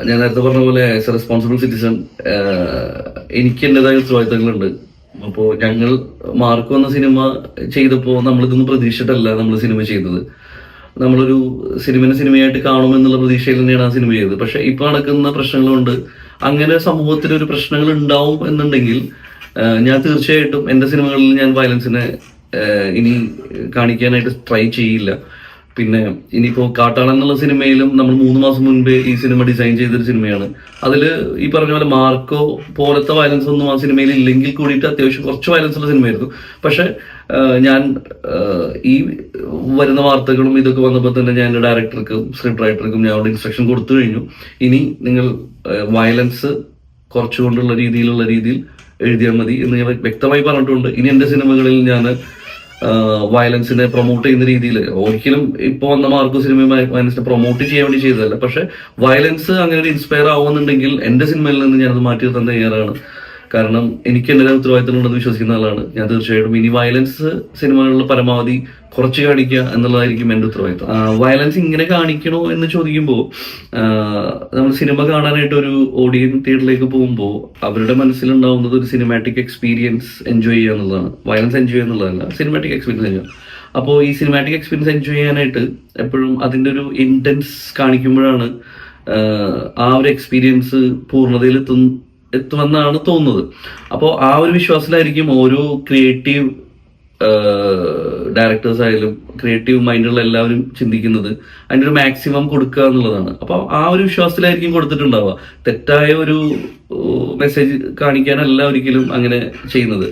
ഞാൻ നേരത്തെ പറഞ്ഞ പോലെ ആസ് എ റെസ്പോൺസിബിൾ സിറ്റിസൺ എനിക്ക് എന്റേതായ ഉത്തരവാദിത്തങ്ങളുണ്ട്. അപ്പോൾ ഞങ്ങൾ മാർക്ക് വന്ന സിനിമ ചെയ്തപ്പോൾ നമ്മളിതൊന്നും പ്രതീക്ഷിച്ചിട്ടല്ല നമ്മൾ സിനിമ ചെയ്തത്. നമ്മളൊരു സിനിമയായിട്ട് കാണുമെന്നുള്ള പ്രതീക്ഷയിൽ തന്നെയാണ് ആ സിനിമ ചെയ്തത്. പക്ഷെ ഇപ്പൊ നടക്കുന്ന പ്രശ്നങ്ങളുണ്ട്. അങ്ങനെ സമൂഹത്തിൽ ഒരു പ്രശ്നങ്ങൾ ഉണ്ടാവും എന്നുണ്ടെങ്കിൽ ഞാൻ തീർച്ചയായിട്ടും എന്റെ സിനിമകളിൽ ഞാൻ വയലൻസിനെ ഇനി കാണിക്കാനായിട്ട് ട്രൈ ചെയ്യില്ല. പിന്നെ ഇനിയിപ്പോ കാട്ടാളൻ എന്നുള്ള സിനിമയിലും നമ്മൾ 3 മാസം മുൻപേ ഈ സിനിമ ഡിസൈൻ ചെയ്തൊരു സിനിമയാണ്. അതില് ഈ പറഞ്ഞ പോലെ മാർക്കോ പോലത്തെ വയലൻസ് ഒന്നും ആ സിനിമയിൽ ഇല്ലെങ്കിൽ കൂടിയിട്ട് അത്യാവശ്യം കുറച്ച് വയലൻസ് ഉള്ള സിനിമയായിരുന്നു. പക്ഷെ ഞാൻ ഈ വരുന്ന വാർത്തകളും ഇതൊക്കെ വന്നപ്പോൾ തന്നെ ഞാൻ ഡയറക്ടർക്കും സ്ക്രിപ്റ്റ് റൈറ്റർക്കും ഞാൻ ഇൻസ്ട്രക്ഷൻ കൊടുത്തു കഴിഞ്ഞു. ഇനി നിങ്ങൾ വയലൻസ് കുറച്ചുകൊണ്ടുള്ള രീതിയിൽ എഴുതിയാൽ മതി എന്ന് ഞാൻ വ്യക്തമായി പറഞ്ഞിട്ടുണ്ട്. ഇനി എന്റെ സിനിമകളിൽ ഞാൻ വയലൻസിനെ പ്രൊമോട്ട് ചെയ്യുന്ന രീതിയിൽ ഒരിക്കലും ഇപ്പൊ വന്ന മാർക്കോ സിനിമ വയലൻസിനെ പ്രൊമോട്ട് ചെയ്യാൻ വേണ്ടി ചെയ്തതല്ല. പക്ഷെ വയലൻസ് അങ്ങനെ ഒരു ഇൻസ്പയർ ആവുന്നുണ്ടെങ്കിൽ എന്റെ സിനിമയിൽ നിന്ന് ഞാനത് മാറ്റി നിർത്താൻ തയ്യാറാണ്. കാരണം എനിക്ക് എന്റെ ഉത്തരവാദിത്തം ഉണ്ടെന്ന് വിശ്വസിക്കുന്ന ആളാണ് ഞാൻ. തീർച്ചയായിട്ടും ഇനി വയലൻസ് സിനിമകളിൽ പരമാവധി കുറച്ച് കാണിക്കുക എന്നുള്ളതായിരിക്കും എന്റെ ഉത്തരവാദിത്തം. വയലൻസ് ഇങ്ങനെ കാണിക്കണോ എന്ന് ചോദിക്കുമ്പോൾ നമ്മൾ സിനിമ കാണാനായിട്ട് ഒരു ഓഡിയൻസ് തിയേറ്ററിലേക്ക് പോകുമ്പോൾ അവരുടെ മനസ്സിലുണ്ടാവുന്നത് ഒരു സിനിമാറ്റിക് എക്സ്പീരിയൻസ് എൻജോയ് ചെയ്യുക എന്നുള്ളതാണ്. വയലൻസ് എൻജോയ് ചെയ്യുക എന്നുള്ളതല്ല, സിനിമാറ്റിക് എക്സ്പീരിയൻസ് എൻജോയ്. അപ്പോൾ ഈ സിനിമാറ്റിക് എക്സ്പീരിയൻസ് എൻജോയ് ചെയ്യാനായിട്ട് എപ്പോഴും അതിൻ്റെ ഒരു ഇന്റൻസ് കാണിക്കുമ്പോഴാണ് ആ ഒരു എക്സ്പീരിയൻസ് പൂർണ്ണതയിൽ എത്തുമെന്നാണ് തോന്നുന്നത്. അപ്പോൾ ആ ഒരു വിശ്വാസത്തിലായിരിക്കും ഓരോ ക്രിയേറ്റീവ് ഡയറക്ടേഴ്സ് ആയാലും ക്രിയേറ്റീവ് മൈൻഡുള്ള എല്ലാവരും ചിന്തിക്കുന്നത് അതിൻ്റെ ഒരു മാക്സിമം കൊടുക്കുക എന്നുള്ളതാണ്. അപ്പോൾ ആ ഒരു വിശ്വാസത്തിലായിരിക്കും കൊടുത്തിട്ടുണ്ടാവുക. തെറ്റായ ഒരു മെസ്സേജ് കാണിക്കാനല്ല ഒരിക്കലും അങ്ങനെ ചെയ്യുന്നത്.